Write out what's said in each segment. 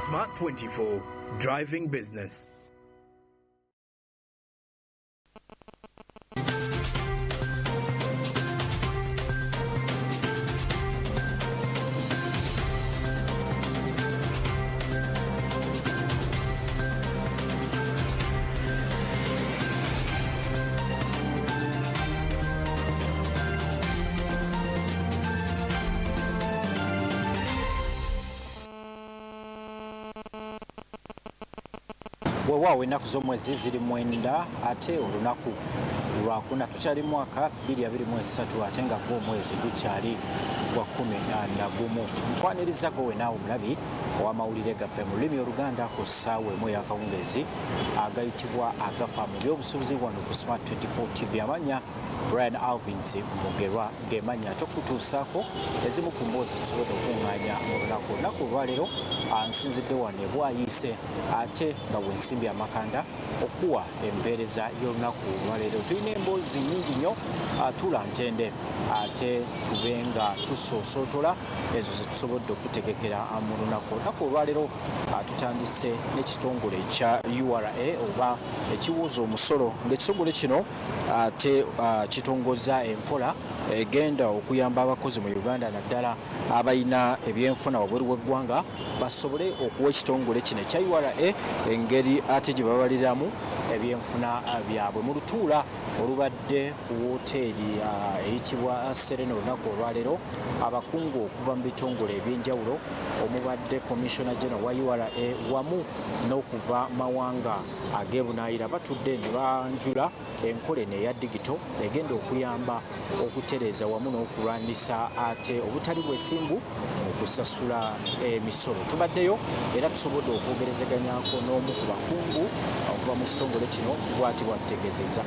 Smart 24, driving business. Wewawe ennaku z'omwezi ziri 9 ate olunaku lwakuna tukyali mwaka 2023 ate nga gw'omwezi gukyali gwa 11. Ntwanirizago we naawe omulabi ow'amawulire gaffe mu lulimi Oluganda ku ssaawa emu ey'akawungezi agayitibwa agafa mu by'obusuubuzi wano ku Smart 24 TV. Amanya Brian Alvins Mugerwa gemanya tokutuusaako ezimu ku mboozi tusobodde okuŋŋaanya mu lunaku olwaleero ansinzidde wano e Bwayiise ate nga bwensimbye amakanda okuwa empeereza y'olunaku olwaleero. Tulina emboozi nnyingi nnyo tula ntende ate tube nga tusoosootola ezo ze tusobodde okutegekera mu lunaku olwaleero. Tutandise n'ekitongole kya URA oba ekiwuuza omusolo ng'ekitongole kino ate kitongoza enkola egenda okuyamba abakozi mu Uganda naddala abalina ebyenfuna wabweru w'eggwanga basobole okuwa ekitongole kino ekya URA engeri ate gye babaliramu ebyenfuna byabwe. Mu lutuula olubadde ku wooteeri eyitibwa Serena olunaku olwaleero abakungu okuva mu bitongole ebyenjawulo omubadde Commissioner General wa URA wamu n'okuva mawanga ag'ebunaayira batudde ne banjula enkola eno eya digito egenda okuyamba okutereeza wamu n'okulwanyisa ate obutali bwesimbu okusasula emisolo. Tubaddeyo era tusobodde okwogerezeganyako n'omu ku bakungu okuva mu kitongole kino bw'ati bwatutegeezezza.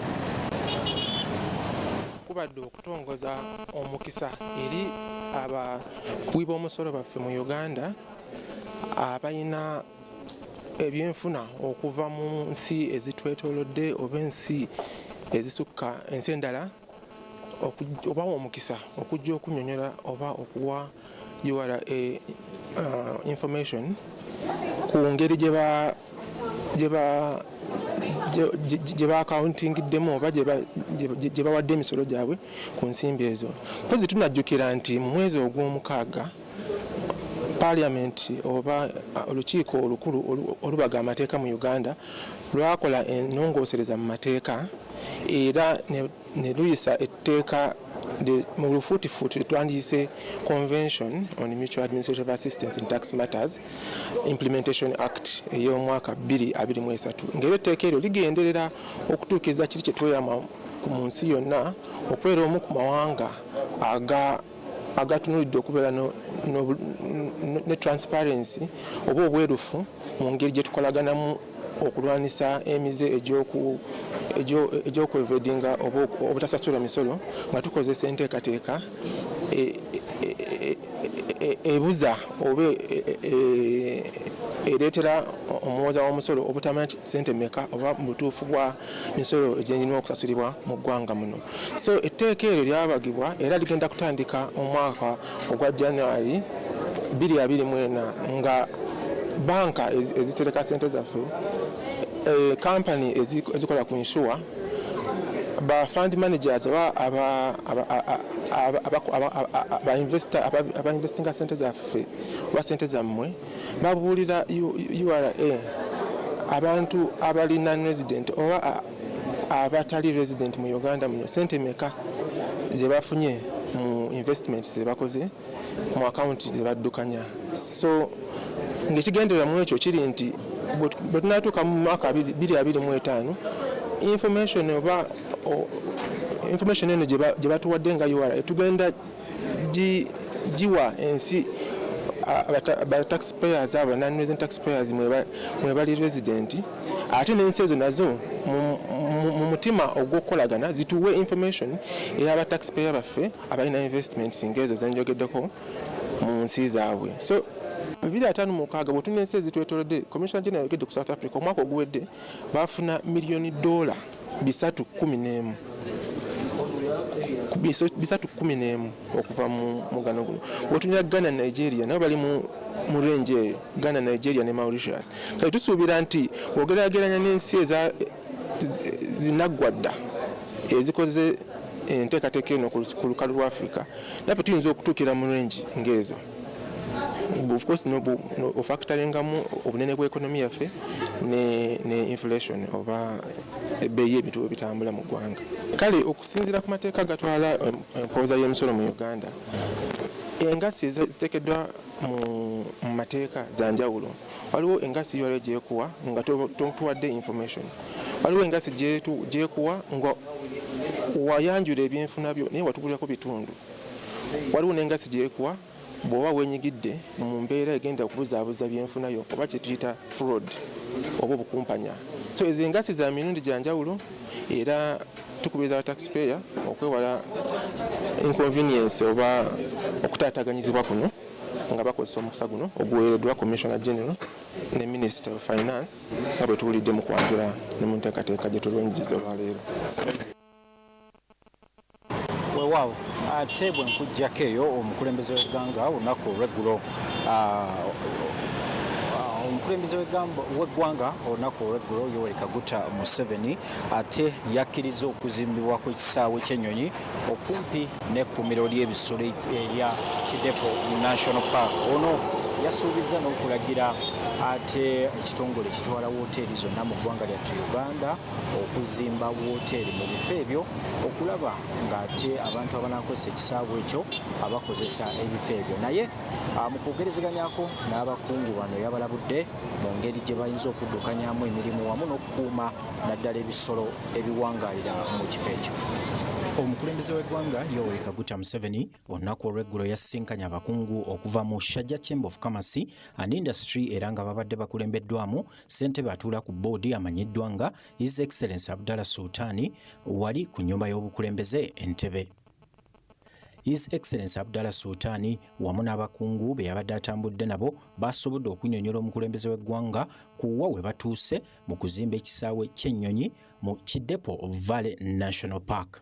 Kubadde okutongoza omukisa eri abakubi b'omusolo baffe mu Uganda abalina ebyenfuna okuva mu nsi ezitwetoolodde oba ensi ezisukka ensi endala obawa omukisa okujja okunnyonnyola oba okuwa URA information ku ngeri gye ba accountingiddemu oba gye bawadde emisolo gyabwe ku nsimbi ezo. Mpozi tunajjukira nti mu mwezi ogw'omukaaga Parliament oba olukiiko olukulu olubaga amateeka mu Uganda lwakola ennongoosereza mu mateeka era ne luyisa etteeka mu lufuutifuuti twandiyise Convention on Mutual Administrative Assistance in Tax Matters Implementation Act ey'omwaka 2023. Ng'era etteeka eryo ligenderera okutuukiriza kiri kye tweyama mu nsi yonna okubeera omu ku mawanga agatunulidde okubeera ne transparency oba obwerufu mu ngeri gye tukolaganamu okulwanisa emize egy'okwevedinga oba obutasasula misolo nga tukozesa enteekateeka ebuza oba ereetera omuwoza w'omusolo obutamanya ssente mmeka oba mu butuufu bwa misolo egyenyinwa okusasulibwa mu ggwanga muno. So etteeka eryo lyabagibwa era ligenda kutandika omwaka ogwa January 2024 nga banka ezitereka ssente zaffe company ezikola ku insure ba fund managers oba aba investinga ssente zaffe oba ssente zammwe babuulira URA abantu abali non-resident oba abatali resident mu Uganda muno ssente meka ze bafunye mu investments ze bakoze mu account ze baddukanya. So ng'ekigenderera mu ekyo kiri nti bwe tunatuuka mu mwaka 2025 information eno gye batuwadde nga URA tugenda giwa ensi aba taxpayers aba non-resident taxpayers mwe bali resident ate n'ensi ezo nazo mu mutima ogw'okukolagana zituwe information ey'aba taxpayer baffe abalina investments ng'ezo zenjogeddeko mu nsi zaabwe. So 2056 bwe tulina ensi ezitwetoolodde Commissioner General yogedde ku South Africa omwaka oguwedde bafuna $311 million bisatu 11 okuva mu gano guno. Bwe tunywa Ghana Nigeria nabo bali mu mu range eyo Ghana, Nigeria ne Mauritius. Kati tusuubira nti bw'ogeraageranya n'ensi zinaggwadda ezikoze enteekateeka eno ku lukalu lwa Africa, naffe tuyinza okutuukira mu range ng'ezo. Of course ofactoringamu obunene bw'ekonomi yaffe ne inflation oba ebbeeyi y'ebintu bwe bitambula mu ggwanga. Kale okusinziira ku mateeka gatwala empooza y'emisolo mu Uganda, engassi ziteekeddwa mu mateeka za njawulo. Waliwo engassi yole gyekuwa nga totuwadde information. Waliwo engassi gyekuwa nga wayanjula ebyenfuna byo naye watugulirako bitundu. Waliwo n'engassi gyekuwa bw'oba wenyigidde mu mbeera egenda okubuzaabuza byenfunayo oba kye tuyita fraud oba obukumpanya. So ezo engassi za mirundi gya njawulo era tukubiriza taxpayer okwewala inconvenience oba okutaataganyizibwa kuno nga bakozesa omukisa guno oguweereddwa Commissioner General ne Minister of Finance nga bwe tuwulidde mu kwanjula ne mu nteekateeka gye tulongiza olwaleero. Weewaawo ate bwe nkuggyako eyo omukulembeze w'eggwanga olunaku olw'eggulo omukulembeze w'eggwanga olunaku olw'eggulo Yoweri Kaguta Museveni ate yakkiriza okuzimbibwa kw'ekisaawe ky'ennyonyi okumpi n'ekkuumiro ly'ebisolo erya Kidepo National Park. Ono yasuubiza n'okulagira ate ekitongole kitwala wooteeri zonna mu ggwanga lyattu Uganda okuzimba wooteeri mu bifo ebyo okulaba ng'ate abantu abanaakozesa ekisaawe ekyo abakozesa ebifo ebyo. Naye mu kwogerezeganyako n'abakungu bano yabalabudde mu ngeri gye bayinza okuddukanyamu emirimu wamu n'okukuuma naddala ebisolo ebiwangaalira mu kifo ekyo. Omukulembeze w'eggwanga Yoweri Kaguta Museveni olunaku olw'eggulo yasisinkanye abakungu okuva mu Shajja Chamber of Commerce and Industry era nga babadde bakulembeddwamu ssentebe atuula ku boodi amanyiddwa nga His Excellency Abdallah Sultani wali ku nnyumba y'obukulembeze Entebbe. His Excellency Abdallah Sultani wamu n'abakungu be yabadde atambudde nabo basobodde okunnyonnyola omukulembeze w'eggwanga ku wa we batuuse mu kuzimba ekisaawe ky'ennyonyi mu Kidepo Valley National Park.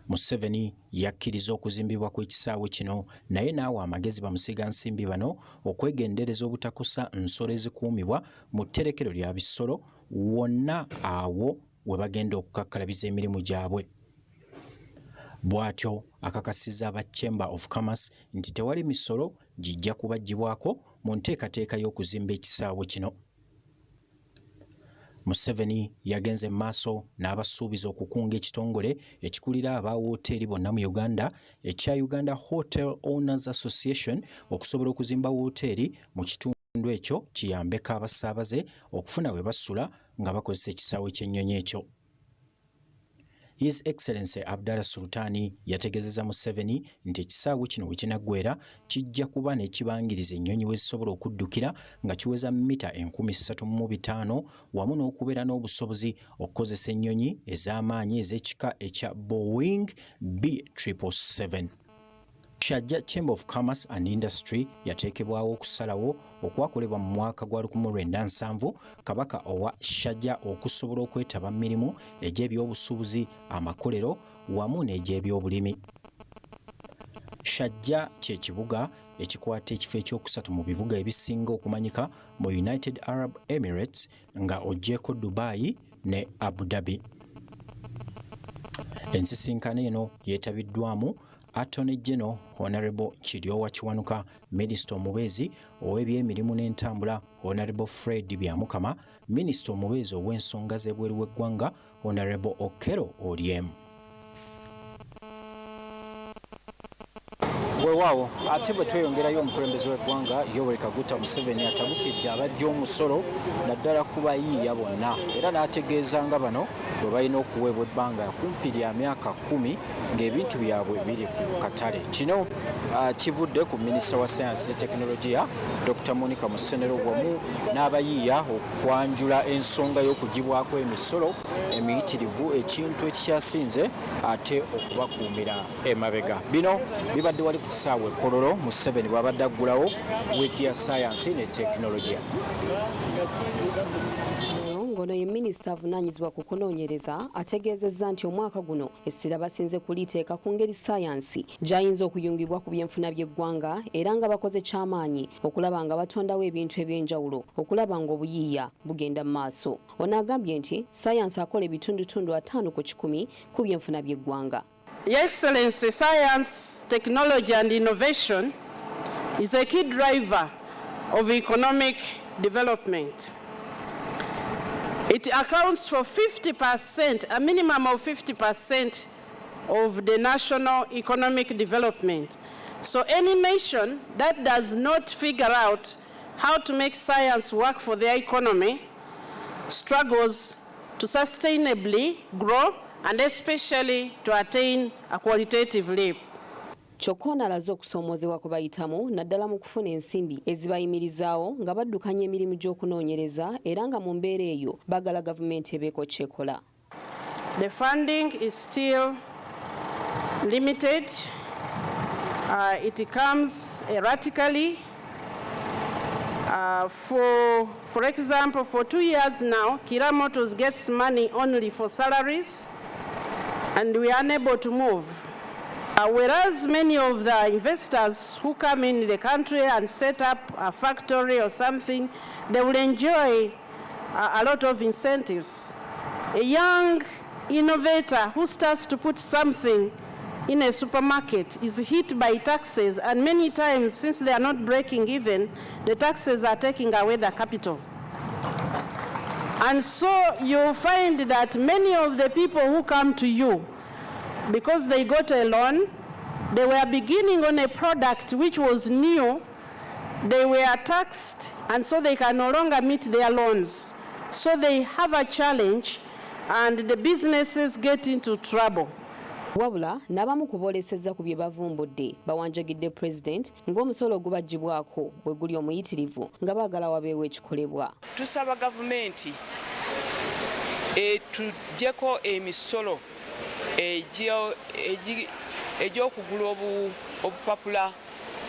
Museveni yakkiriza okuzimbibwa kw'ekisaawe kino naye n'awa amagezi bamusiga nsimbi bano okwegendereza obutakosa nsolo ezikuumibwa mu tterekero lya bisolo wonna awo we bagenda okukakkalabiza emirimu gyabwe. Bw'atyo akakasiza aba Chamber of Commerce nti tewali misolo gijja kubaggyibwako mu nteekateeka y'okuzimba ekisaawe kino. Museveni yagenze maaso n'abasuubiza okukunga ekitongole ekikulira aba wooteeri bonna mu Uganda ekya Uganda Hotel Owners Association okusobola okuzimba wooteeri mu kitundu ekyo kiyambeko abasaabaze okufuna we basula nga bakozesa ekisaawe ky'ennyonyi ekyo. His Excellency Abdallah Sultani yategezeza Museveni nti ekisaawe kino we kinaggwera kijja kuba n'ekibangiriza ennyonyi we zisobola okuddukira nga kiweza mita 35,000 wamu n'okubeera n'obusobozi okukozesa ennyonyi ez'amaanyi ez'ekika ekya Boeing B777. Shajja Chamber of Commerce and Industry yateekebwawo okusalawo okwakolebwa mu mwaka gwa 1970 kabaka owa Shajja okusobola okwetaba mirimu egy'ebyobusuubuzi, amakolero wamu n'egy'ebyobulimi. Shajja kye kibuga ekikwata ekifo ekyokusatu mu bibuga ebisinga okumanyika mu United Arab Emirates nga oggyeko Dubai ne Abu Dhabi. Ensisinkano eno yeetabiddwamu Attorney General Honorable Kiryowa Kiwanuka, Minister omubeezi ow'ebyemirimu n'entambula Honorable Fred Byamukama, Minister omubeezi ow'ensonga z'ebweru w'eggwanga Honorable Okero Oryem. Weewaawo ate bwe tweyongerayo omukulembeze w'eggwanga Yoweri Kaguta Museveni atabukidde abajja omusolo naddala ku bayiiya bonna era n'ategeeza nga bano bwe balina okuweebwa ebbanga kumpi lya myaka 10 ng'ebintu byabwe biri ku katale. Kino kivudde ku Minisita wa Sayansi ne Tekinologiya Dr. Monica Musenero wamu n'abayiiya okwanjula ensonga y'okugibwako emisolo emiyitirivu ekintu ekikyasinze ate okubakuumira emabega. Bino bibadde wali ku kisaawe Kololo Museveni bw'abadde aggulawo wiiki ya Sayansi ne Tekinologiya. Ono ye minisita avunaanyizibwa ku kunoonyereza ategeezezza nti omwaka guno essira basinze kuliteeka ku ngeri ssaayansi gy'ayinza okuyungibwa ku byenfuna by'eggwanga era nga bakoze ky'amaanyi okulaba nga batondawo ebintu eby'enjawulo okulaba ng'obuyiiya bugenda mu maaso. Ono agambye nti ssaayansi akola ebitundutundu 5 ku 10 ku byenfuna by'eggwanga. Your Excellency, science, technology and innovation is a key driver of economic development. It accounts for 50%, a minimum of 50% of the national economic development. So any nation that does not figure out how to make science work for their economy struggles to sustainably grow and especially to attain a qualitative leap. Kyokka ono alaze okusoomoozebwa kwe bayitamu naddala mu kufuna ensimbi ezibayimirizaawo nga baddukanya emirimu gy'okunoonyereza era nga mu mbeera eyo baagala gavumenti ebeeko ky'ekola. The funding is still limited. It comes erratically. For example, for 2 years now, Kira Motors gets money only for salaries and we are unable to move. Whereas many of the investors who come in the country and set up a factory or something, they will enjoy a lot of incentives. A young innovator who starts to put something in a supermarket is hit by taxes, and many times, since they are not breaking even, the taxes are taking away the capital. And so you find that many of the people who come to you, because they got a loan, they were beginning on a product which was new, they were taxed, and so they can no longer meet their loans. So they have a challenge, and the businesses get into trouble. Wabula n'abamu kuboolesezza ku bye bavumbudde bawanjagidde President ng'omusolo ogubaggyibwako bwe guli omuyitirivu nga baagala wabeewo ekikolebwa. Tusaba gavumenti etuggyeko emisolo egy'okugula obupapula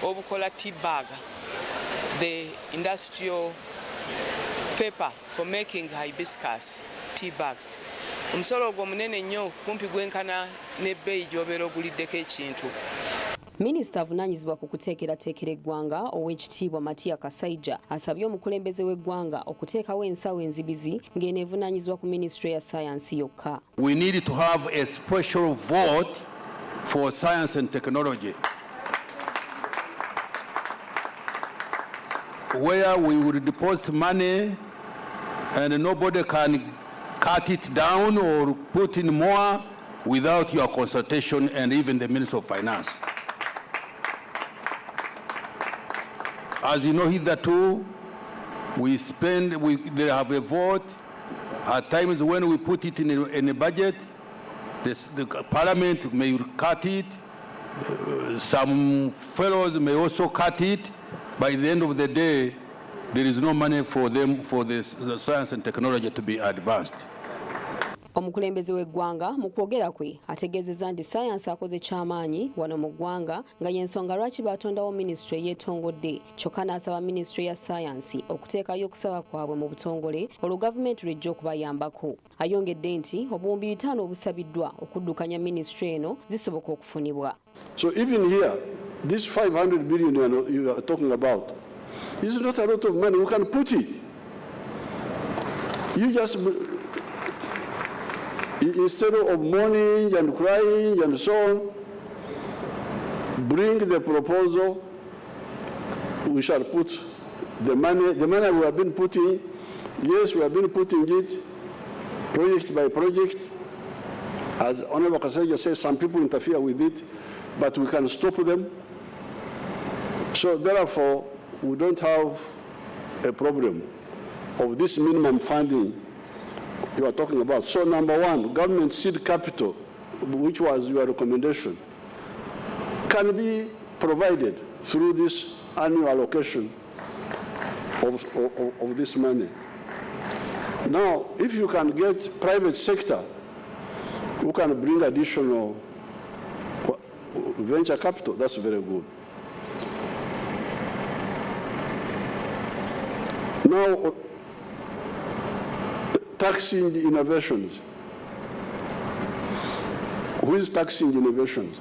obukola tea bag, the industrial paper for making hibiscus tea bags. Omusolo ogwo munene nnyo kumpi gwenkana n'ebbeeyi gy'obeera oguliddeko ekintu. Minisita avunaanyizibwa ku kuteekerateekera eggwanga Oweekitiibwa Matiya Kasaija asabye omukulembeze w'eggwanga okuteekawo ensawo enzibizi ng'eneevunaanyizibwa ku Ministry ya Science yokka. We need to have a special vote for science and technology, where we will deposit money and nobody can cut it down or put in more without your consultation and even the Minister of Finance. As you know, hitherto, they have a vote. At times when we put it in a budget, the Parliament may cut it. Some fellows may also cut it. By the end of the day, there is no money for them, for the science and technology to be advanced. Omukulembeze w'eggwanga mu kwogera kwe ategeezezza nti ssaayansi akoze ky'amaanyi wano mu ggwanga nga y'ensonga lwaki batondawo minisitule eyeetongodde, kyokka n'asaba minisitule ya ssaayansi okuteekayo okusaba kwabwe mu butongole olwo gavumenti lw'ejja okubayambako. Ayongedde nti obuwumbi 5 obusabiddwa okuddukanya minisitule eno zisoboka okufunibwa. So even here, this 500 billion you are talking about, this is not a lot of money. We can put it. You just, instead of mourning and crying and so on, bring the proposal. We shall put the money we have been putting. Yes, we have been putting it project by project. As Honorable Kasaija says, some people interfere with it, but we can stop them. So therefore, we don't have a problem of this minimum funding you are talking about. So number one, government seed capital, which was your recommendation, can be provided through this annual allocation of this money. Now, if you can get private sector who can bring additional venture capital, that's very good. Now, taxing innovations. Who is taxing innovations?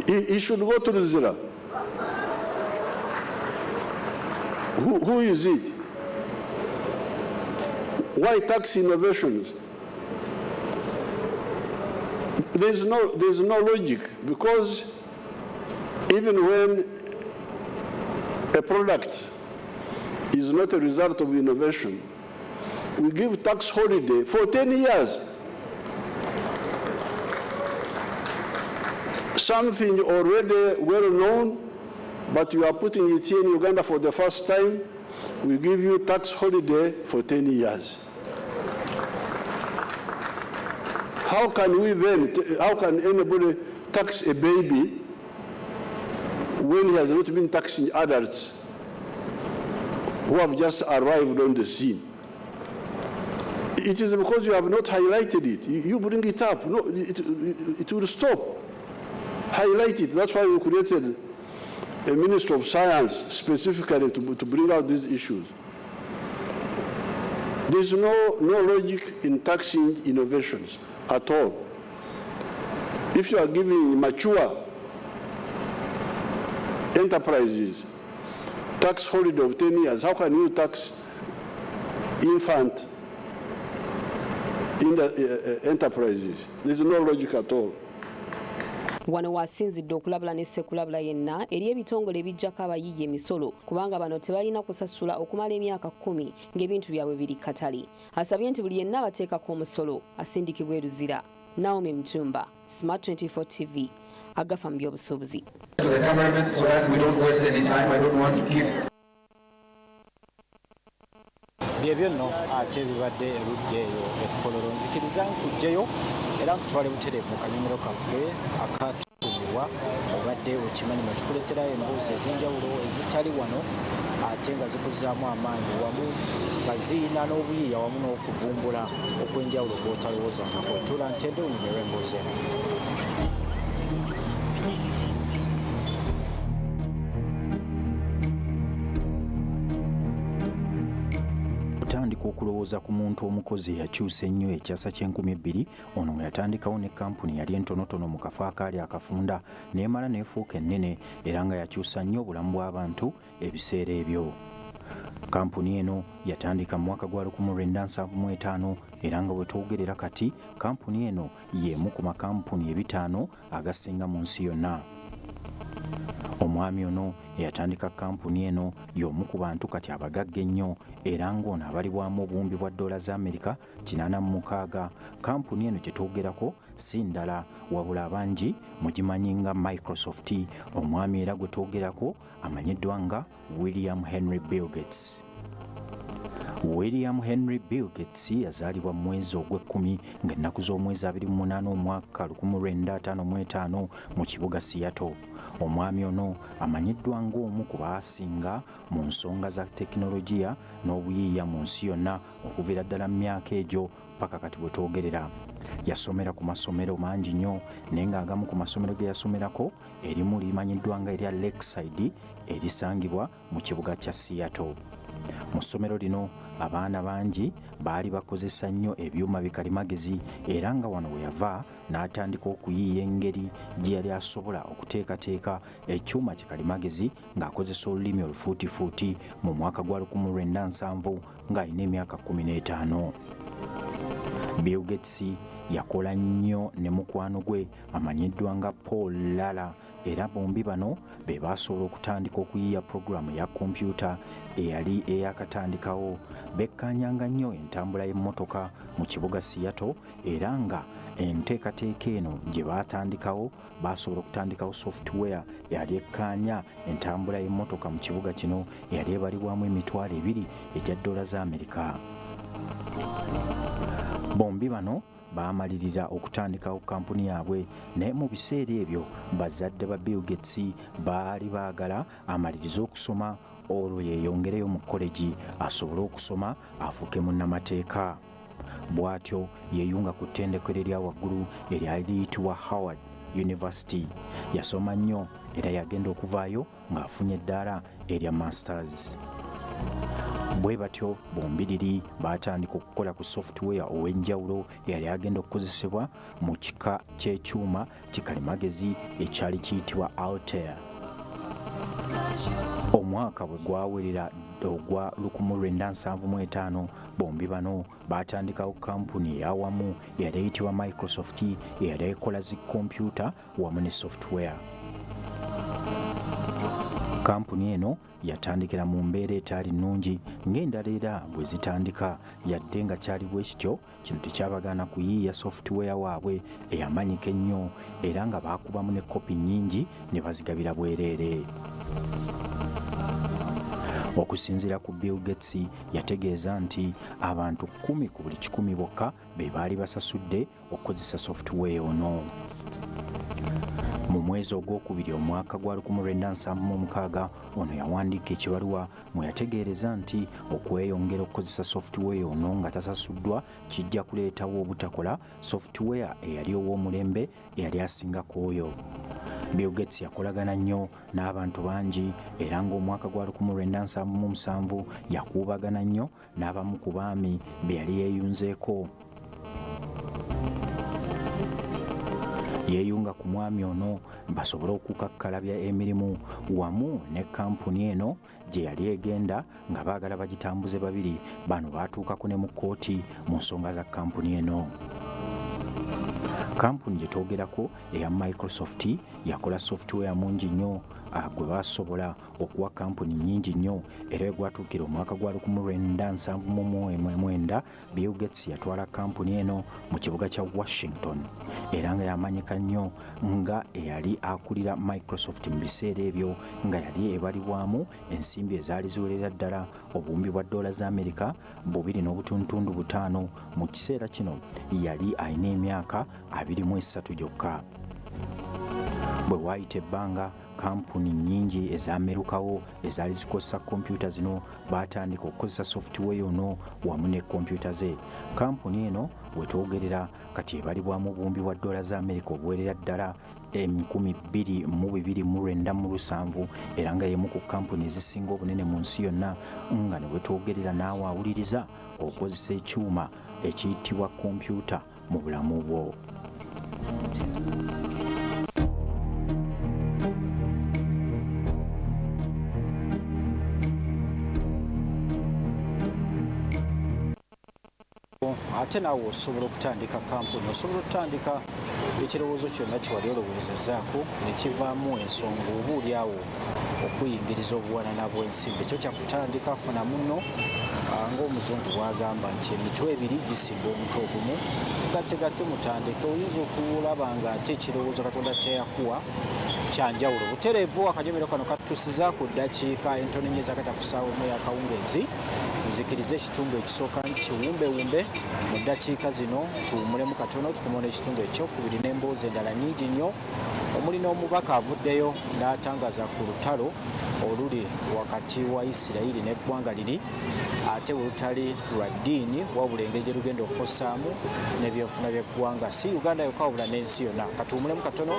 He should go to the zero. Who is it? Why tax innovations? There's no logic, because even when a product is not a result of innovation, we give tax holiday for 10 years. Something already well known, but you are putting it in Uganda for the first time, we give you tax holiday for 10 years. How can we then, how can anybody tax a baby when he has not been taxing adults who have just arrived on the scene? It is because you have not highlighted it. You bring it up. No, it will stop. Highlight it. That's why we created a Minister of Science specifically to bring out these issues. There's no logic in taxing innovations at all. If you are giving mature enterprises tax holiday of 10 years, how can you tax infant in the enterprises? There's no logic at all. Wano wasinzidde okulabula ne ssekulabula yenna eri ebitongole ebijjako abayiiya emisolo kubanga bano tebalina kusasula okumala emyaka 10 ng'ebintu byabwe biri katale. Asabye nti buli yenna abateekako omusolo asindikibwa eruzira. Naomi Mtumba, Smart 24 TV, agafa mu by'obusuubuzi. Byebyo nno ate bibadde erudde eyo ekkololo nzikiriza nkujjeyo era nkutwale butereevu mu kanyomero kaffe akatumirwa obadde okimanyi mwe tukuleetera emboozi ez'enjawulo ezitali wano ate nga zikuzaamu amaanyi wamu baziina n'obuyiiya wamu n'okuvumbula okw'enjawulo gw'otalowoozangako. Tuula ntende onyumirwa emboozi eno. Okulowooza ku muntu omukozi eyakyusa ennyo ekyasa ky'Enkumi 2 ono mwe yatandikawo ne kampuni yali entonotono mu kafo akaali akafunda n'emala n'efuuka ennene era nga yakyusa nnyo obulamu bw'abantu ebiseera ebyo. Kampuni eno yatandika mu mwaka gwa 1975 era nga bwe twogerera kati kampuni eno y'emu ku makampuni 5 agasinga mu nsi yonna. Omwami ono eyatandika kampuni eno y'omu ku bantu kati abagagga ennyo era ng'ono abalibwamu obuwumbi bwa $America 86. Kampuni eno gye twogerako si ndala wabula abangi mugimanyi nga Microsoft. Omwami era gwe twogerako amanyiddwa nga William Henry Bill Gates. William Henry Bill Gates yazaalibwa mu mwezi ogw'Ekkumi ng'ennaku z'omwezi 28 omwaka 1955 mu kibuga Seattle. Omwami ono amanyiddwa ng'omu ku baasinga mu nsonga za tekinologiya n'obuyiiya mu nsi yonna okuviira ddala mu myaka egyo paka kati bwe twogerera. Yasomera ku masomero mangi nnyo naye ng'agamu ku masomero ge yasomerako erimu limanyiddwa nga erya Lakeside erisangibwa mu kibuga kya Seattle. Mu ssomero lino abaana bangi baali bakozesa nnyo ebyuma bikalimagezi era nga wano we yava n'atandika okuyiiya engeri gye yali asobola okuteekateeka ekyuma kikalimagezi ng'akozesa olulimi olufuutifuuti mu mwaka gwa 1970 ng'alina emyaka 15. Bill Gates yakola nnyo ne mukwano gwe amanyiddwa nga Paul Lala era bombi bano be basobola okutandika okuyiiya puroguramu ya kompyuta eyali eyakatandikawo. Bekkanyanga nnyo entambula y'emmotoka mu kibuga Seattle era nga enteekateeka eno gye baatandikawo basobola okutandikawo software yali ekkaanya entambula y'emmotoka mu kibuga kino eyali ebalibwamu $2 egya America. Bombi bano baamalirira okutandikawo kampuni yaabwe naye mu biseera ebyo bazadde ba Bill Gates baali baagala amalirize okusoma olwo yeeyongereyo mu kolegi asobole okusoma afuuke munnamateeka. Bw'atyo yeeyunga ku ttendekero erya waggulu eryali liyitibwa Howard University. Yasoma nnyo era yagenda okuvaayo ng'afunye eddaala erya masters. bwe batyo bombiriri batandika okukola ku software ow'enjawulo eyali agenda okukozesebwa mu kika ky'ekyuma kikalimagezi ekyali kiyitibwa Altair. Omwaka bwe gwawerera ogwa 1975 bombi bano batandikawo kampuni eyawamu eyali eyitibwa Microsoft eyali ekola zi kompyuta wamu ne software. Kampuni eno yatandikira mu mbeera etaali nnungi ng'endala era bwe zitandika, yadde nga kyali bwe kityo kino tekyabagaana kuyiiya software waabwe eyamanyika ennyo era nga baakubamu ne kopi nnyingi ne bazigabira bwereere. Okusinziira ku Bill Gates yategeeza nti abantu 10 ku buli 100 bokka be baali basasudde okukozesa software ono. Mu mwezi ogwokubiri omwaka gwa 1976 ono yawandiika ekibaluwa mwe yategeereza nti okweyongera okukozesa software ono nga tasasuddwa kijja kuleetawo obutakola software eyali ow'omulembe eyali asingako oyo. Bill Gates yakolagana nnyo n'abantu bangi era ng'omwaka gwa 1977 yakuubagana nnyo n'abamu ku baami be yali yeeyunzeeko. Yeeyunga ku mwami ono basobole okukakkalabya emirimu wamu ne kampuni eno gye yali egenda nga baagala bagitambuze babiri. Bano baatuukako ne mu kkooti mu nsonga za kampuni eno. Kampuni gye twogerako eya Microsoft yakola software mungi nnyo gwe basobola okuwa kampuni nnyingi nnyo era gwatuukira omwaka gwa 1979 Bill Gates yatwala kampuni eno mu kibuga kya Washington era nga yamanyika nnyo nga eyali akulira Microsoft mu biseera ebyo nga yali ebalibwamu ensimbi ezaali ziwerera ddala obuwumbi bwa dola za Amerika 2.5 mu kiseera kino yali alina emyaka 23 gyokka. Bwe waayita ebbanga kampuni nnyingi ezaamerukawo ezaali zikozesa kompyuta zino baatandika okukozesa software ono wamu ne kompyuta ze. Kampuni eno wetwogerera kati ebalibwamu obuwumbi bwa dola za Amerika obuwerera ddala 22,297 era nga yemu ku kampuni ezisinga obunene mu nsi yonna nga ne wetwogerera naawe awuliriza okukozesa ekyuma ekiyitibwa kompyuta mu bulamu bwo. Ate naawe osobola okutandika kampuni, osobola okutandika ekirowoozo kyonna kiwali olowoozezaako ne kivaamu ensonga oba oli awo okuyingiriza obuwanana bw'ensimbi. Ekyo kyakutandika funa muno ng'omuzungu bw'agamba nti emitwe ebiri gisimba omutwe ogumu, gatte mutandike. Oyinza okulaba nga ate ekirowoozo Katonda kyeyakuwa kyanjawulo. Butereevu akanyomero kano katutuusiza ku ddakiika entono nnyo ez'akatakusaawa emu ey'akawungeezi. Nzikiriza ekitundu ekisooka kiwumbewumbe mu ddakiika zino tuwummulemu katono tukomawo n'ekitundu ekyokubiri n'emboozi endala nnyingi nnyo. Omuli n'omubaka avuddeyo n'atangaza ku lutalo oluli wakati wa Isirayiri n'eggwanga liri ate olutali lwa ddiini wabula engeri gye lugenda okukosaamu n'ebyenfuna by'eggwanga si Uganda yokka wabula n'ensi yonna. Katuwummulemu katono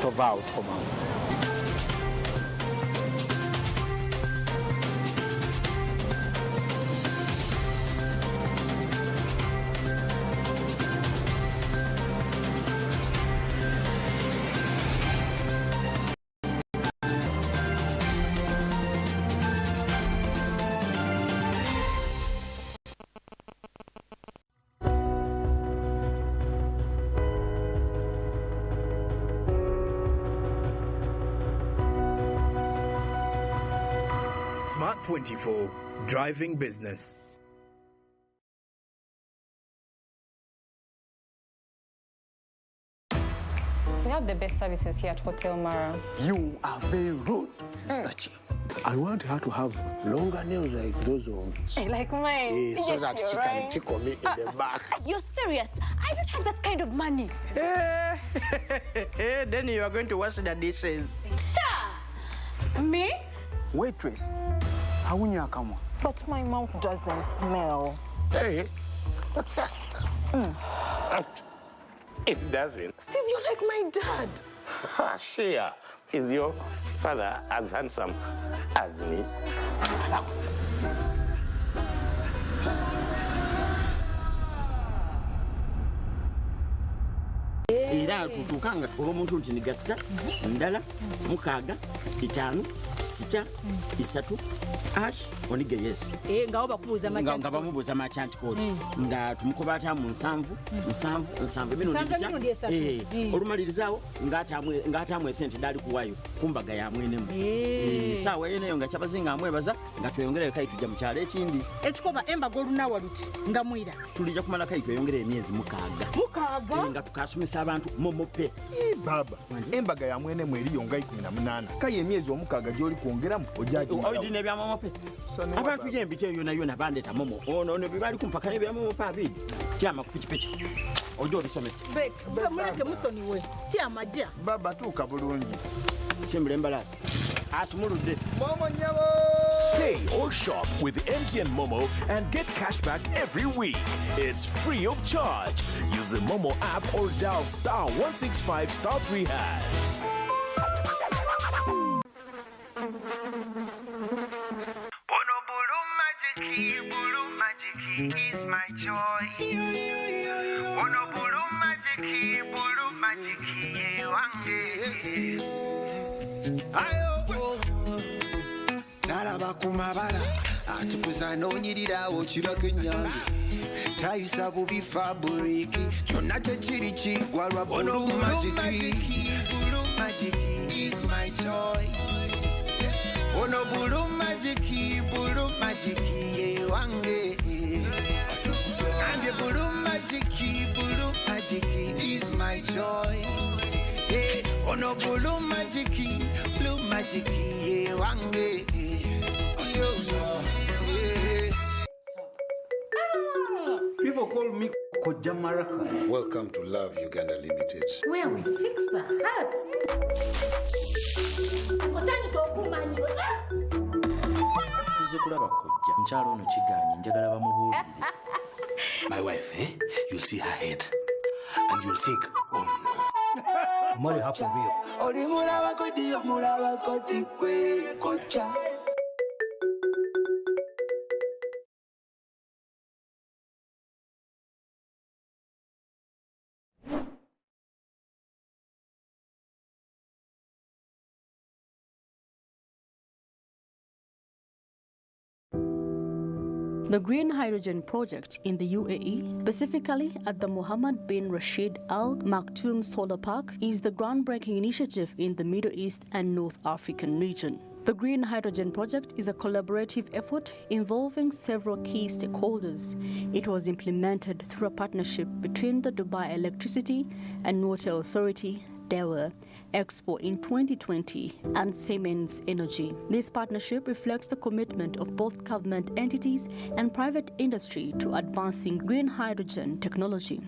tovaawo tukomawo. Smart 24, driving business. We have the best services here at Hotel Mara. You are very rude, Mr. Chief. I want her to have longer nails like those ones. Hey, like mine. So that she can tick on me in the back. You're serious? I don't have that kind of money. Then you are going to wash the dishes. Me? Waitress, how will you come? But my mouth doesn't smell. Hey. It doesn't. Steve, you're like my dad. Shia, Is your father as handsome as me? Era tutukanga olw'omuntu nti nigasita ndala mukaaga itaano sita isatu ash onige yes ngawo bakubuuza nga bamubuuza machanti code nga tumukoba atamu nsanvu bino ndija olumalirizawo ng'atamu esente dali kuwayo kumbaga ya mwenemu saawa yeneyo nga kyabazinga amwebaza nga tweyongere kai tujja mu kyalo ekindi ekikoba embaga olunawa luti nga mwira tulija kumala kai tweyongere emyezi mukaaga nga tukasomesa abantu momope baba embaga ya mwenemu eriyo nga 18 kaye emyezi omukaaga gyoli kwongeramu ojaji oyidine bya momope abantu yembite yona bandeta momo ono bibali kumpaka ne bya momope abidi kyama kupikipiki ojo bisomesa muleke musoniwe tyamaja baba tuuka bulungi simbule mbalasi asumuludde momo nyabo. Pay or shop with MTN Momo and get cash back every week. It's free of charge. Use the Momo app or dial *165*3#. Is my joy. Ono bulu majiki wange. Ayo. Talaba kumabala atukuza nonyirirawo kirako enyange. Tayisa bubi fabriki kyonna kyekiri kigwa lwa bulu majiki. Bulu majiki is my choice. Ono bulu majiki ye wange. And the bulu majiki is my choice. Hey, ono bulu majiki ye wange. People call me Koja Maraka. Welcome to Love Uganda Limited, where we fix the hearts. Tuze kulaba Koja mkyalo ono kiganye njagala bamubuulire. My wife, you'll see her head and you'll think, oh no. Marry her for real. Oli mulaba kodi kwe Koja. The Green Hydrogen Project in the UAE, specifically at the Mohammed bin Rashid Al Maktoum Solar Park, is the groundbreaking initiative in the Middle East and North African region. The Green Hydrogen Project is a collaborative effort involving several key stakeholders. It was implemented through a partnership between the Dubai Electricity and Water Authority, DEWA, Expo in 2020, and Siemens Energy. This partnership reflects the commitment of both government entities and private industry to advancing green hydrogen technology.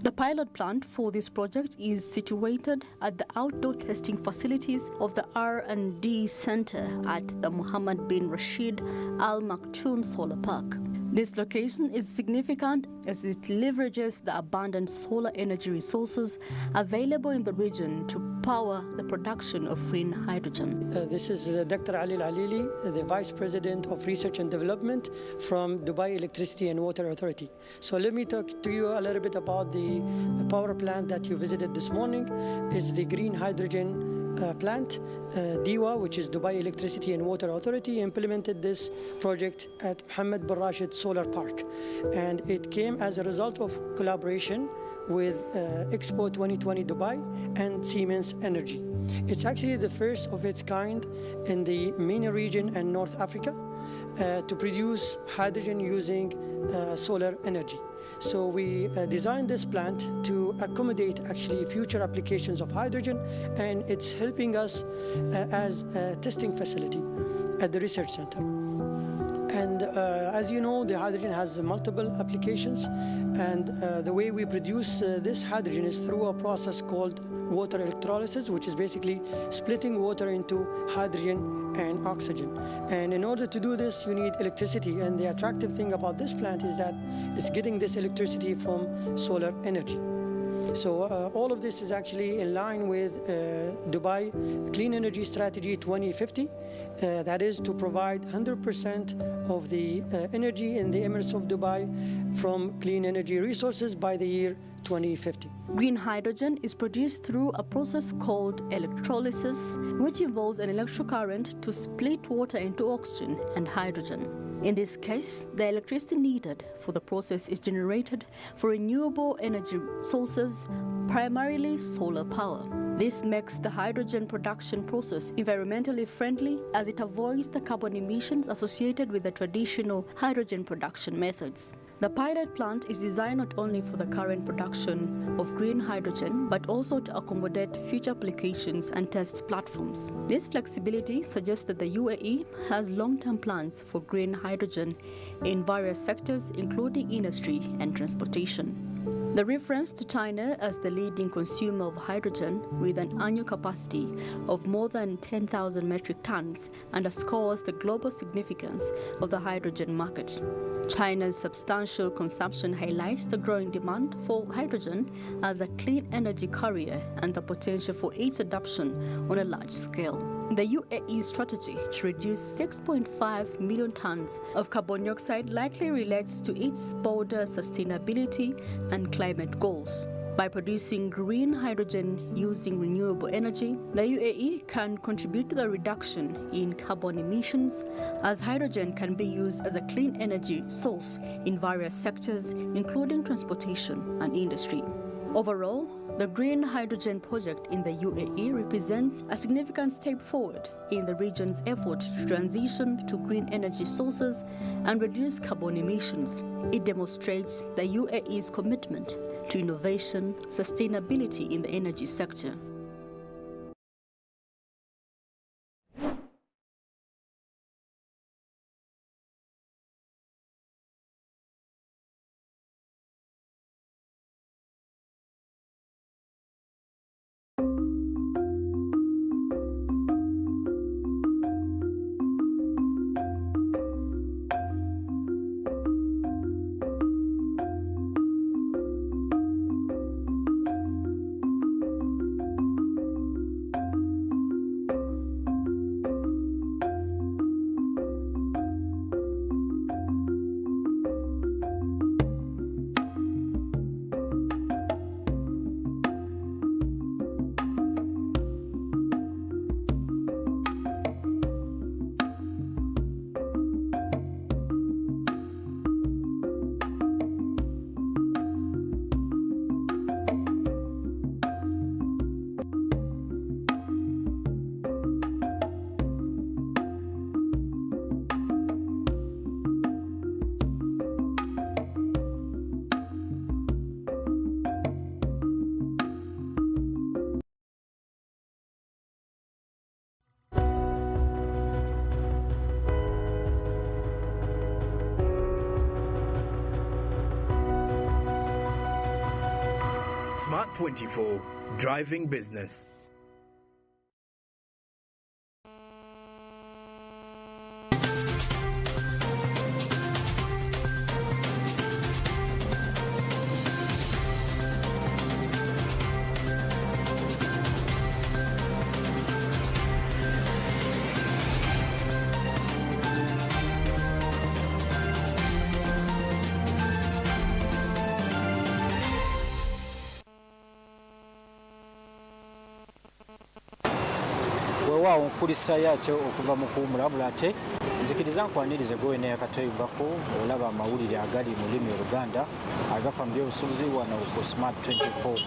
The pilot plant for this project is situated at the outdoor testing facilities of the R&D Center at the Mohammed bin Rashid Al Maktoum Solar Park. This location is significant as it leverages the abundant solar energy resources available in the region to power the production of green hydrogen. This is Dr. Ali Al-Alili, the Vice President of Research and Development from Dubai Electricity and Water Authority. So let me talk to you a little bit about the power plant that you visited this morning. It's the green hydrogen plant. DEWA, which is Dubai Electricity and Water Authority, implemented this project at Mohammed bin Rashid Solar Park. And it came as a result of collaboration with Expo 2020 Dubai and Siemens Energy. It's actually the first of its kind in the MENA region and North Africa to produce hydrogen using solar energy. So we designed this plant to accommodate actually future applications of hydrogen, and it's helping us as a testing facility at the research center. And as you know, the hydrogen has multiple applications, and the way we produce this hydrogen is through a process called water electrolysis, which is basically splitting water into hydrogen and oxygen. And in order to do this, you need electricity, and the attractive thing about this plant is that it's getting this electricity from solar energy. So all of this is actually in line with Dubai Clean Energy Strategy 2050. That is to provide 100% of the energy in the Emirates of Dubai from clean energy resources by the year 2050. Green hydrogen is produced through a process called electrolysis, which involves an electric current to split water into oxygen and hydrogen. In this case, the electricity needed for the process is generated for renewable energy sources, primarily solar power. This makes the hydrogen production process environmentally friendly as it avoids the carbon emissions associated with the traditional hydrogen production methods. The pilot plant is designed not only for the current production of green hydrogen, but also to accommodate future applications and test platforms. This flexibility suggests that the UAE has long-term plans for green hydrogen in various sectors, including industry and transportation. The reference to China as the leading consumer of hydrogen with an annual capacity of more than 10,000 metric tons underscores the global significance of the hydrogen market. China's substantial consumption highlights the growing demand for hydrogen as a clean energy carrier and the potential for its adoption on a large scale. The UAE's strategy to reduce 6.5 million tons of carbon dioxide likely relates to its broader sustainability and climate goals. By producing green hydrogen using renewable energy, the UAE can contribute to the reduction in carbon emissions, as hydrogen can be used as a clean energy source in various sectors, including transportation and industry. Overall, the green hydrogen project in the UAE represents a significant step forward in the region's effort to transition to green energy sources and reduce carbon emissions. It demonstrates the UAE's commitment to innovation, sustainability in the energy sector. Smart 24, driving business. Nkulisa yakyo okuva mu kuwumula ate nzikiriza nkwanirize gwe ne yakatoyibako olaba amawulire agali mu lulimi Oluganda agafa mu by'obusuubuzi wano ku Smart 24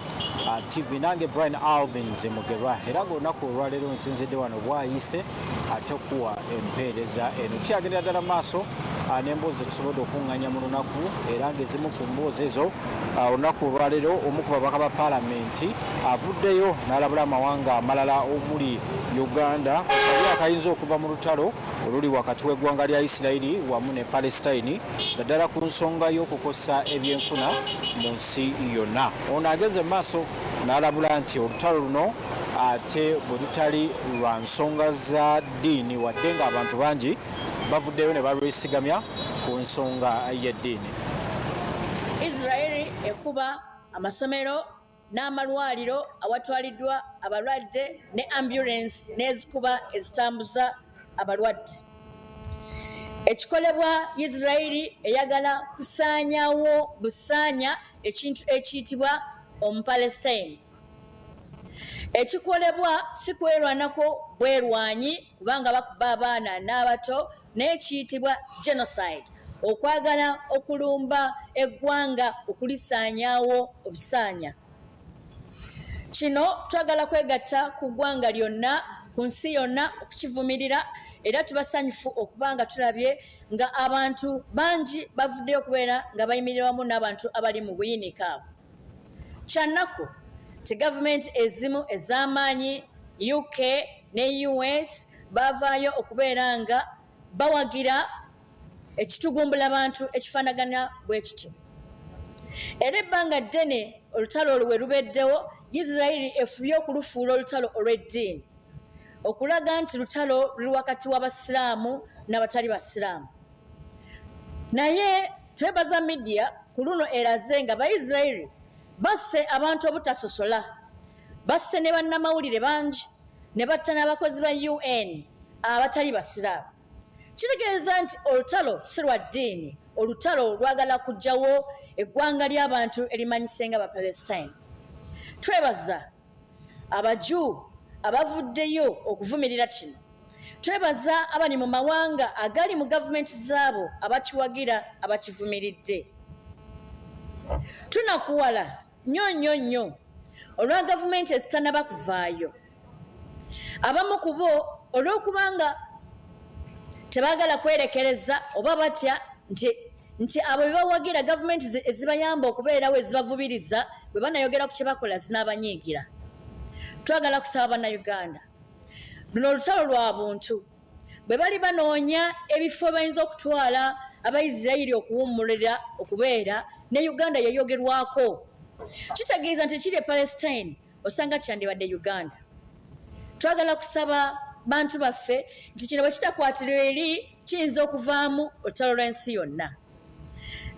TV. Nange Brian Alvin Zemugerwa era ng'olunaku olwaleero nsinzidde wano bwayise ate okuwa empeereza eno. Kyagendera ddala maaso n'emboozi tusobodde okuŋŋanya mu lunaku era ng'ezimu ku mboozi ezo olunaku olwaleero omu ku babaka ba paalamenti avuddeyo n'alabula amawanga amalala omuli Uganda akayinza okuva mu lutalo oluli wakati w'eggwanga lya Isirayiri wamu ne Palestine naddala ku nsonga y'okukosa ebyenfuna mu nsi yonna. Ono ageze maaso n'alabula nti olutalo luno ate bwe lutali lwa nsonga za ddiini wadde nga abantu bangi bavuddeyo ne balwesigamya ku nsonga y'eddiini. Israeli ekuba amasomero n'amalwaliro awatwaliddwa abalwadde ne ambulance n'ezikuba ezitambuza abalwadde. Ekikolebwa Isirairi eyagala kusaanyawo busaanya ekintu ekiyitibwa Omupalestine. Ekikolebwa si kwerwanako bwerwanyi kubanga bakuba abaana n'abato n'ekiyitibwa genocide, okwagala okulumba eggwanga okulisaanyaawo obusaanya. Kino twagala kwegatta ku ggwanga lyonna, ku nsi yonna okukivumirira, era tubasanyufu okubanga tulabye nga abantu bangi bavuddeyo okubeera nga bayimirira wamu n'abantu abali mu buyinike. Kyannaku ti gavumenti ezimu ez'amaanyi UK ne US bavaayo okubeera nga bawagira ekitugumbula abantu ekifaanagana bwe kityo. Era ebbanga ddene olutalo olwo we lubeddewo, Isirairi efubye okulufuula olutalo olw'eddiini, okulaga nti lutalo luli wakati w'abasiraamu n'abatali basiraamu. Naye twebaza media ku luno eraze nga Baisirairi basse abantu obutasosola, basse ne bannamawulire bangi, ne batta n'abakozi ba UN abatali basiraamu. Kitegeeza nti olutalo si lwa ddiini, olutalo lwagala kuggyawo eggwanga ly'abantu erimanyise nga Bapalestine. Twebaza Abaju abavuddeyo okuvumirira kino. Twebaza abali mu mawanga agali mu gavumenti zaabo abakiwagira abakivumiridde. Tunakuwala nnyo olwa gavumenti ezitannaba kuvaayo. Abamu ku bo olw'okubanga tebaagala kwerekereza oba batya nti abo be bawagira gavumenti ezibayamba okubeerawo ezibavubiriza bwe banayogera ku kye bakola zinaabanyiigira. Twagala kusaba bannayuganda, luno olutalo lwa buntu. Bwe bali banoonya ebifo bayinza okutwala Abaisirairi okuwummulira okubeera, ne Uganda yayogerwako. Kitegeeza nti kiri e Palestine osanga kyandibadde Uganda. Twagala kusaba bantu baffe nti kino bwe kitakwatirwa eri kiyinza okuvaamu olutalo lw'ensi yonna.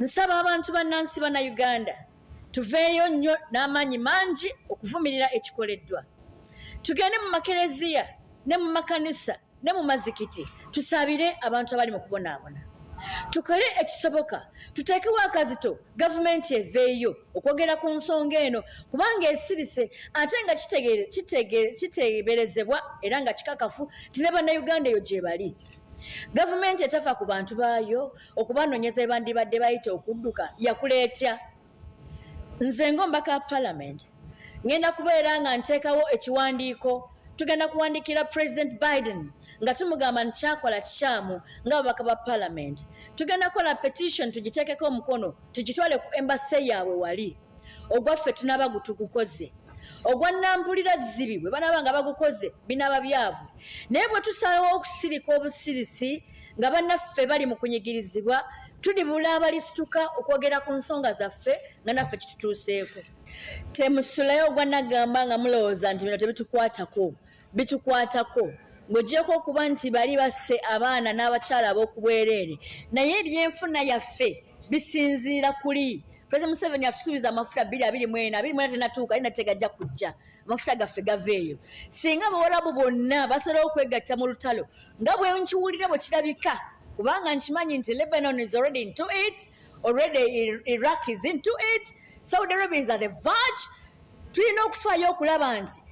Nsaba abantu bannansi Bannayuganda tuveeyo nnyo n'amaanyi mangi okuvumirira ekikoleddwa. Tugende mu makereziya ne mu makanisa ne mu mazikiti tusabire abantu abali mu kubonaabona. Tukole ekisoboka, tuteekewo akazito gavumenti eveeyo okwogera ku nsonga eno kubanga esirise ate nga kiteeberezebwa era nga kikakafu ti ne Bannayuganda eyo gye bali. Gavumenti etafa ku bantu baayo okubanoonyeza bandibadde bayita okudduka yakuleetya. Nze ng'omubaka wa Parliament ngenda kubeera nga nteekawo ekiwandiiko, tugenda kuwandiikira President Biden nga tumugamba nti kyakola kikyamu ng'ababaka ba Parliament. Tugenda kukola petition tugiteekeko omukono tugitwale ku embassy yaabwe wali. Ogwaffe tunaaba gutugukoze. Ogwa Nampulira Zibi bwe banaaba nga bagukoze binaaba byabwe. Naye bwe tusalawo okusirika obusirisi nga bannaffe bali mu kunyigirizibwa, tulibula abalisituka okwogera ku nsonga zaffe nga naffe kitutuuseeko. Temusulayo ogwa Nagamba nga mulowooza nti bino bitukwatako. Ng'ogyeko okuba nti bali basse abaana n'abakyala ab'okubwereere. Naye ebyenfuna yaffe bisinziira kuli. President Museveni atusuubiza amafuta 2024 tenatuuka alina tegajja kujja. Amafuta gaffe gaveeyo. Singa Abawarabu bonna basalawo okwegatta mu lutalo nga bwe nkiwulira bwe kirabika, kubanga nkimanyi nti Lebanon is already into it, already Iraq is into it, Saudi Arabia is at the verge. Tulina okufaayo okulaba nti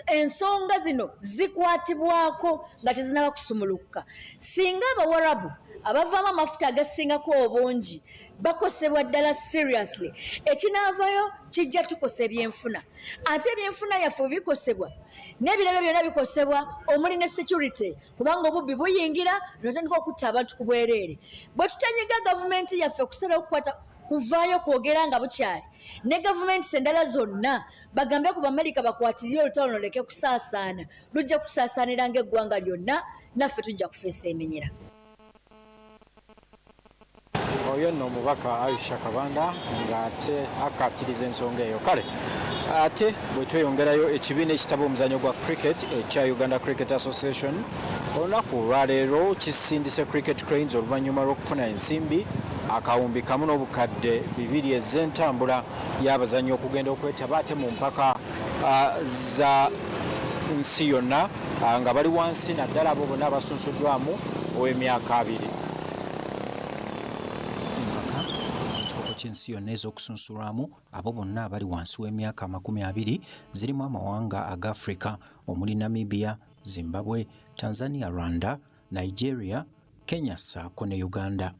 ensonga zino zikwatibwako nga tezinaba kusumuluka. Singa Abawarabu abavaamu amafuta agasingako obungi bakosebwa ddala seriously, ekinaavayo kijja tukosa ebyenfuna. Ate ebyenfuna yaffe bwe bikosebwa n'ebirala byonna bikosebwa omuli ne security, kubanga obubbi buyingira notandika okutta abantu ku bwereere. Bwe tutanyiga gavumenti yaffe okusalawo kuvaayo kwogera nga bukyali ne gavumenti endala zonna bagambe ku Bamerica bakwatirire olutalo loleke kusaasaana, lujja kusaasaanira ng'eggwanga lyonna, naffe tujja kufeesa eminyira. Oyo nno omubaka Aisha Kabanda ng'ate akaatiriza ensonga eyo. Kale ate bwe tweyongerayo ekibiina ekitaba omuzannyo gwa cricket ekya Uganda Cricket Association olunaku olwaleero kisindise Cricket Cranes oluvannyuma lw'okufuna ensimbi akawumbi kamu n'obukadde 2 ez'entambula y'abazannyi okugenda okwetaba ate mu mpaka za nsi yonna nga bali wansi naddala abo bonna abasunsuddwamu ow'emyaka 2. empaka ez'ekikopo ky'ensi yonna ez'okusunsulwamu abo bonna abali wansi w'emyaka 20 zirimu amawanga aga Africa omuli Namibia, Zimbabwe, Tanzania, Rwanda, Nigeria, Kenya ssaako ne Uganda.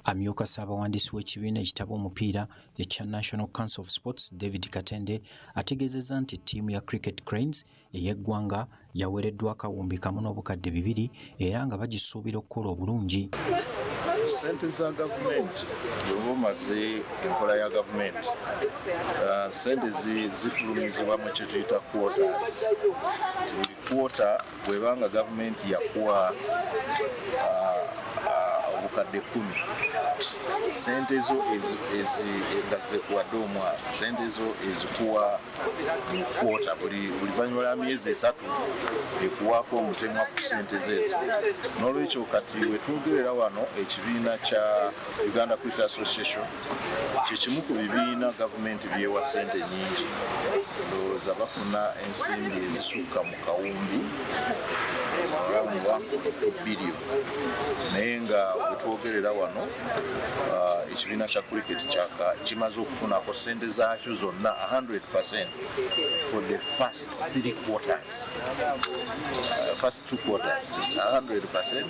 Amyuka Ssaabawandiisi w'ekibiina ekitabo omupiira ekya National Council of Sports David Katende ategeezezza nti ttiimu ya Cricket Cranes ey'eggwanga yaweereddwa akawumbi kamu n'obukadde 2 era nga bagisuubira okukola obulungi. Sente za gavumenti bw'oba omaze enkola ya gavumenti sente zifulumizibwa mu kye tuyita quotas. Buli quota bw'ebanga gavumenti yakuwa obukadde 10 sente ezo nga zekuwadde omwaka sente ezo ezikuwa mu kwota buli luvannyuma lwa myezi 3 ekuwaako omutemwa ku sente zeezo. N'olwekyo kati wetwogerera wano ekibiina kya Uganda Cricket Association kyekimu ku bibiina gavumenti byewa sente nyingi. Ndowooza bafuna ensimbi ezisukka mu kawumbi around 1.2 billion. Naye nga wetwogerera wano ekibiina kya cricket kimaze okufunako sente zaakyo zonna 100% for the first 3 quarters. First 2 quarters is 100%.